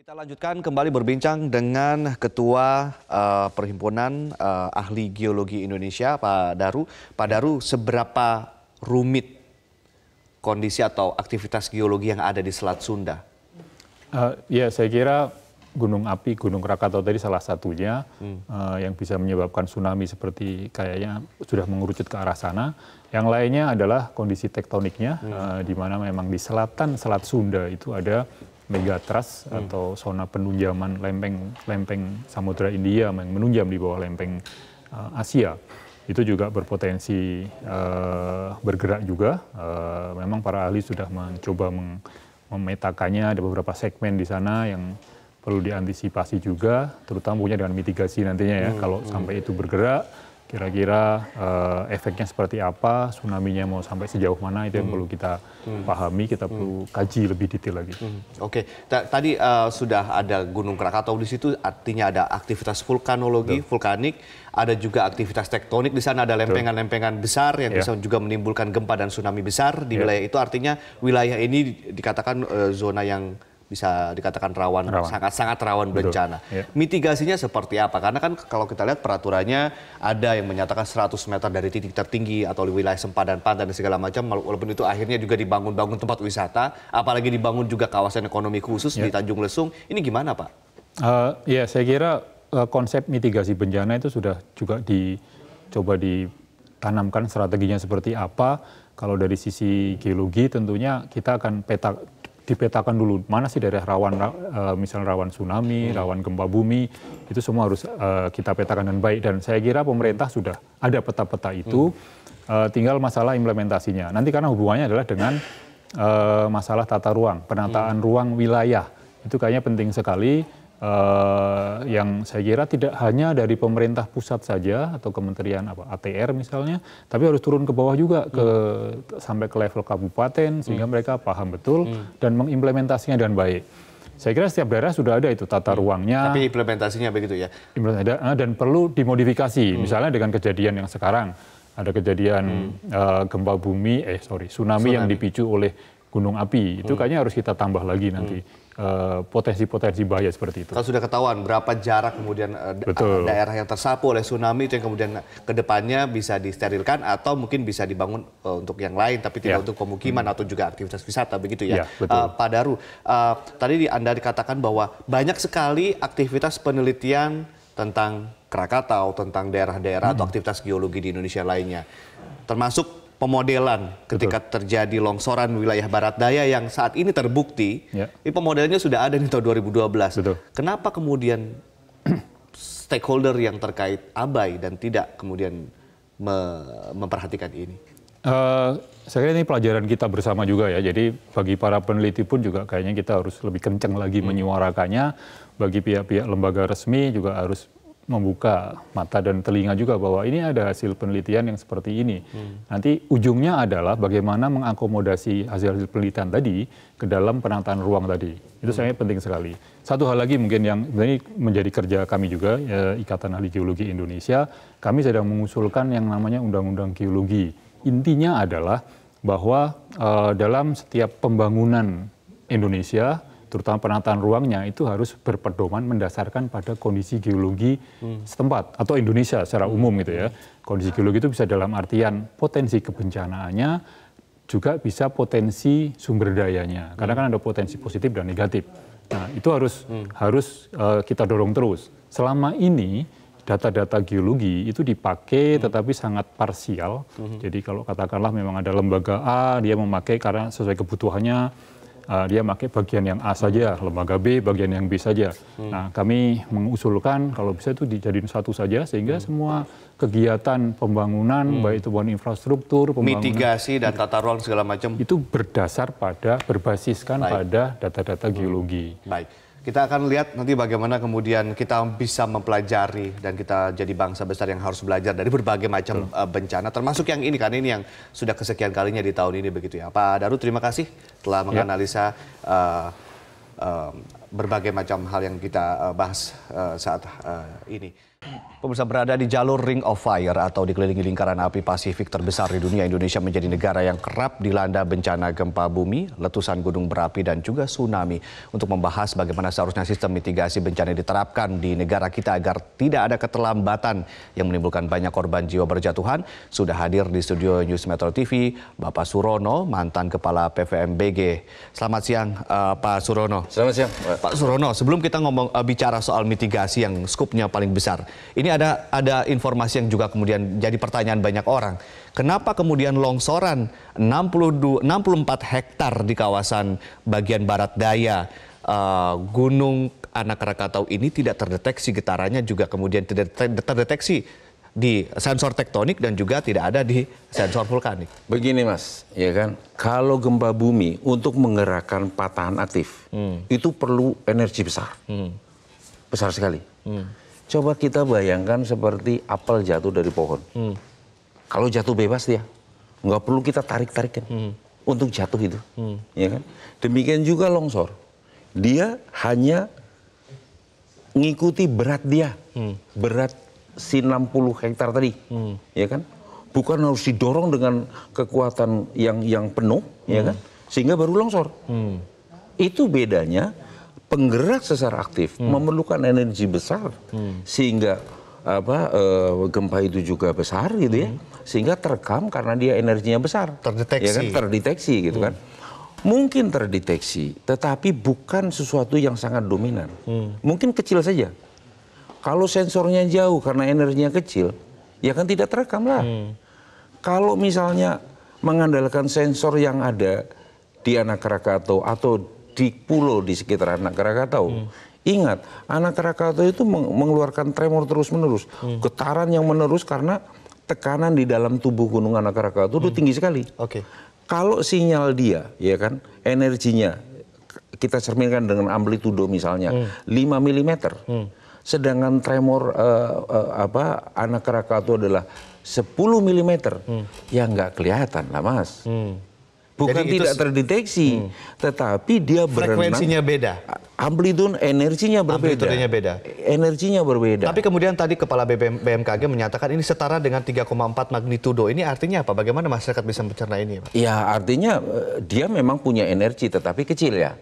Kita lanjutkan kembali berbincang dengan Ketua Perhimpunan Ahli Geologi Indonesia, Pak Daru. Pak Daru, seberapa rumit kondisi atau aktivitas geologi yang ada di Selat Sunda? Ya, saya kira gunung api Gunung Krakatau tadi salah satunya yang bisa menyebabkan tsunami seperti kayaknya sudah mengerucut ke arah sana. Yang lainnya adalah kondisi tektoniknya, di mana memang di selatan Selat Sunda itu ada megatrust atau zona penunjaman lempeng Samudra India yang menunjam di bawah lempeng Asia. Itu juga berpotensi bergerak juga. Memang para ahli sudah mencoba memetakannya, ada beberapa segmen di sana yang perlu diantisipasi juga, terutama punya dengan mitigasi nantinya ya. Kalau sampai itu bergerak, kira-kira efeknya seperti apa, tsunami-nya mau sampai sejauh mana, itu yang perlu kita pahami, kita perlu kaji lebih detail lagi. Oke, tadi sudah ada Gunung Krakatau di situ, artinya ada aktivitas vulkanologi, vulkanik, ada juga aktivitas tektonik, di sana ada lempengan-lempengan besar yang bisa juga menimbulkan gempa dan tsunami besar di wilayah itu, artinya wilayah ini dikatakan zona yang bisa dikatakan rawan. Sangat-sangat rawan bencana. Mitigasinya seperti apa? Karena kan kalau kita lihat peraturannya ada yang menyatakan 100 meter dari titik tertinggi atau wilayah sempadan pantai dan segala macam, walaupun itu akhirnya juga dibangun-bangun tempat wisata, apalagi dibangun juga kawasan ekonomi khusus di Tanjung Lesung. Ini gimana, Pak? Ya, saya kira konsep mitigasi bencana itu sudah juga dicoba ditanamkan strateginya seperti apa. Kalau dari sisi geologi tentunya kita akan dipetakan dulu mana sih daerah rawan, misalnya rawan tsunami, rawan gempa bumi, itu semua harus kita petakan dengan baik. Dan saya kira pemerintah sudah ada peta-peta itu, tinggal masalah implementasinya. Nanti karena hubungannya adalah dengan masalah tata ruang, penataan ruang wilayah. Itu kayaknya penting sekali, yang saya kira tidak hanya dari pemerintah pusat saja atau kementerian ATR misalnya, tapi harus turun ke bawah juga sampai ke level kabupaten sehingga mereka paham betul dan mengimplementasinya dengan baik. Saya kira setiap daerah sudah ada itu tata ruangnya. Tapi implementasinya begitu ya? Dan perlu dimodifikasi. Misalnya dengan kejadian yang sekarang, ada kejadian gempa bumi, tsunami yang dipicu oleh gunung api. Itu kayaknya harus kita tambah lagi nanti. Potensi-potensi bahaya seperti itu. Kalau sudah ketahuan berapa jarak kemudian daerah yang tersapu oleh tsunami itu yang kemudian kedepannya bisa disterilkan atau mungkin bisa dibangun untuk yang lain tapi tidak untuk pemukiman atau juga aktivitas wisata begitu ya. Pak Daru, tadi Anda dikatakan bahwa banyak sekali aktivitas penelitian tentang Krakatau, tentang daerah-daerah atau aktivitas geologi di Indonesia lainnya, termasuk pemodelan ketika terjadi longsoran wilayah barat daya yang saat ini terbukti, ini pemodelannya sudah ada di tahun 2012. Kenapa kemudian stakeholder yang terkait abai dan tidak kemudian memperhatikan ini? Saya kira ini pelajaran kita bersama juga ya, jadi bagi para peneliti pun juga kayaknya kita harus lebih kencang lagi menyuarakannya, bagi pihak-pihak lembaga resmi juga harus membuka mata dan telinga juga bahwa ini ada hasil penelitian yang seperti ini. Nanti ujungnya adalah bagaimana mengakomodasi hasil penelitian tadi ke dalam penataan ruang tadi. Itu sangat penting sekali. Satu hal lagi mungkin yang ini menjadi kerja kami juga, Ikatan Ahli Geologi Indonesia, kami sedang mengusulkan yang namanya Undang-Undang Geologi. Intinya adalah bahwa dalam setiap pembangunan Indonesia, terutama penataan ruangnya itu harus berpedoman mendasarkan pada kondisi geologi setempat atau Indonesia secara umum gitu ya. Kondisi geologi itu bisa dalam artian potensi kebencanaannya, juga bisa potensi sumber dayanya. Karena kan ada potensi positif dan negatif. Nah, itu harus kita dorong terus. Selama ini data-data geologi itu dipakai tetapi sangat parsial. Jadi kalau katakanlah memang ada lembaga A, dia memakai karena sesuai kebutuhannya, dia pakai bagian yang A saja, lembaga B bagian yang B saja. Nah, kami mengusulkan kalau bisa itu dijadiin satu saja sehingga semua kegiatan pembangunan, baik itu infrastruktur, mitigasi dan tata ruang segala macam, itu berbasiskan pada data-data geologi. Baik. Kita akan lihat nanti bagaimana kemudian kita bisa mempelajari dan kita jadi bangsa besar yang harus belajar dari berbagai macam bencana, termasuk yang ini, karena ini yang sudah kesekian kalinya di tahun ini begitu ya. Pak Daru, terima kasih telah menganalisa berbagai macam hal yang kita bahas saat ini. Pemirsa, berada di jalur Ring of Fire atau dikelilingi lingkaran api Pasifik terbesar di dunia, Indonesia menjadi negara yang kerap dilanda bencana gempa bumi, letusan gunung berapi, dan juga tsunami. Untuk membahas bagaimana seharusnya sistem mitigasi bencana diterapkan di negara kita agar tidak ada keterlambatan yang menimbulkan banyak korban jiwa berjatuhan, sudah hadir di studio News Metro TV Bapak Surono, mantan Kepala PVMBG. Selamat siang Pak Surono. Selamat siang Pak Surono, sebelum kita bicara soal mitigasi yang skupnya paling besar, ini ada informasi yang juga kemudian jadi pertanyaan banyak orang. Kenapa kemudian longsoran 64 hektar di kawasan bagian barat daya Gunung Anak Krakatau ini tidak terdeteksi getarannya, juga kemudian tidak terdeteksi di sensor tektonik dan juga tidak ada di sensor vulkanik? Begini Mas, ya kan, kalau gempa bumi untuk menggerakkan patahan aktif itu perlu energi besar, besar sekali. Coba kita bayangkan seperti apel jatuh dari pohon. Kalau jatuh bebas dia, nggak perlu kita tarik-tarikan untuk jatuh itu. Ya kan? Demikian juga longsor. Dia hanya ngikuti berat dia, berat si 60 hektar tadi. Ya kan? Bukan harus didorong dengan kekuatan yang penuh, ya kan? Sehingga baru longsor. Itu bedanya. Penggerak sesar aktif memerlukan energi besar sehingga gempa itu juga besar gitu ya, sehingga terekam karena dia energinya besar, terdeteksi, ya kan? Terdeteksi gitu kan. Mungkin terdeteksi, tetapi bukan sesuatu yang sangat dominan. Mungkin kecil saja. Kalau sensornya jauh karena energinya kecil, ya kan tidak terekam lah. Kalau misalnya mengandalkan sensor yang ada di Anak Krakatau atau di pulau di sekitar Anak Krakatau. Ingat, Anak Krakatau itu mengeluarkan tremor terus-menerus. Getaran yang menerus karena tekanan di dalam tubuh gunung Anak Krakatau itu tinggi sekali. Kalau sinyal dia, ya kan, energinya, kita cerminkan dengan amplitudo misalnya 5 mm. Sedangkan tremor Anak Krakatau adalah 10 mm. Ya nggak kelihatan lah Mas. Bukan jadi tidak terdeteksi, tetapi dia berenang. Frekuensinya beda. Amplitude energinya berbeda. Amplitudenya beda. Energinya berbeda. Tapi kemudian tadi Kepala BMKG menyatakan ini setara dengan 3,4 magnitudo. Ini artinya apa? Bagaimana masyarakat bisa mencerna ini, Pak? Ya artinya dia memang punya energi tetapi kecil ya.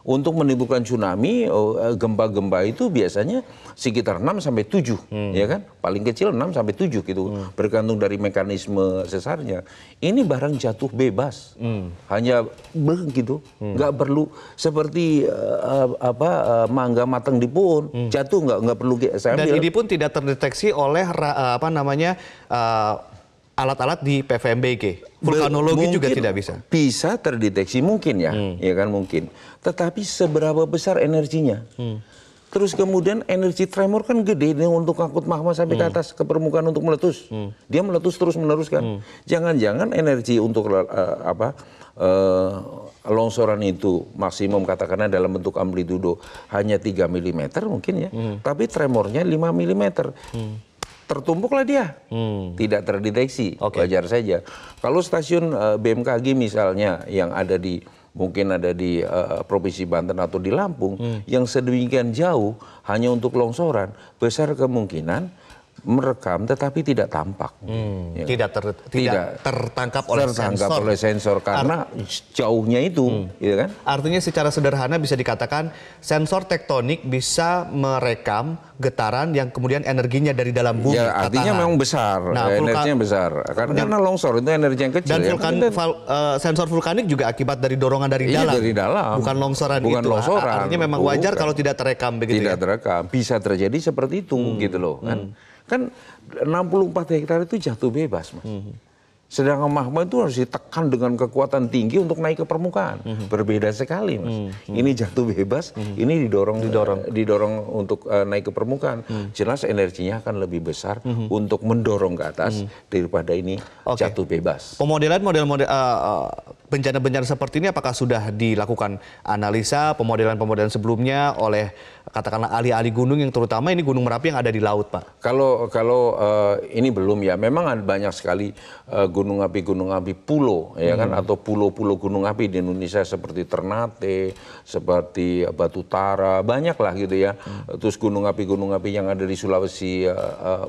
Untuk menimbulkan tsunami, gempa-gempa itu biasanya sekitar 6 sampai 7, ya kan? Paling kecil 6 sampai 7 gitu. Bergantung dari mekanisme sesarnya. Ini barang jatuh bebas. Hanya begitu, nggak perlu seperti mangga matang di pohon, jatuh nggak perlu saya ambil. Dan ambil. ini pun tidak terdeteksi oleh alat-alat di PVMBG. Vulkanologi juga tidak bisa. Bisa terdeteksi mungkin ya, ya kan mungkin. Tetapi seberapa besar energinya? Terus kemudian energi tremor kan gede untuk angkut magma sampai ke atas ke permukaan untuk meletus. Dia meletus terus menerus kan. Jangan-jangan energi untuk longsoran itu maksimum katakanlah dalam bentuk amplitudo hanya 3 mm mungkin ya. Tapi tremornya 5 mm. Tertumpuklah dia. Tidak terdeteksi. Wajar saja. Kalau stasiun BMKG misalnya yang ada di mungkin ada di Provinsi Banten atau di Lampung, yang sedemikian jauh hanya untuk longsoran, besar kemungkinan merekam tetapi tidak tampak. Ya. Tidak tertangkap oleh sensor karena jauhnya itu, gitu kan? Artinya secara sederhana bisa dikatakan sensor tektonik bisa merekam getaran yang kemudian energinya dari dalam bumi. Ya, artinya memang besar, energinya besar. Karena longsor itu energi yang kecil. Dan sensor vulkanik juga akibat dari dorongan dari dalam. Dari dalam. Bukan longsoran bukan itu. Longsoran. Artinya memang wajar kalau tidak terekam begitu. Tidak terekam. Bisa terjadi seperti itu, gitu loh. Kan 64 hektar itu jatuh bebas, Mas. Sedangkan magma itu harus ditekan dengan kekuatan tinggi untuk naik ke permukaan. Berbeda sekali, Mas. Ini jatuh bebas, ini didorong untuk naik ke permukaan. Jelas energinya akan lebih besar untuk mendorong ke atas daripada ini jatuh bebas. Pemodelan model bencana-bencana seperti ini apakah sudah dilakukan analisa, pemodelan-pemodelan sebelumnya oleh katakanlah ahli-ahli gunung yang terutama ini Gunung Merapi yang ada di laut, Pak? Kalau ini belum ya, memang ada banyak sekali gunung api pulau ya kan, atau pulau-pulau gunung api di Indonesia seperti Ternate, seperti Batu Tara, banyak lah gitu ya. Terus gunung api yang ada di Sulawesi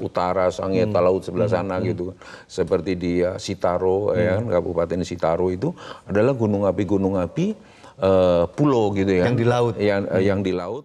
Utara, Sangieta Laut sebelah sana gitu kan. Seperti di Sitaro ya kan, Kabupaten Sitaro itu adalah gunung api pulau gitu ya. Yang di laut. Yang di laut.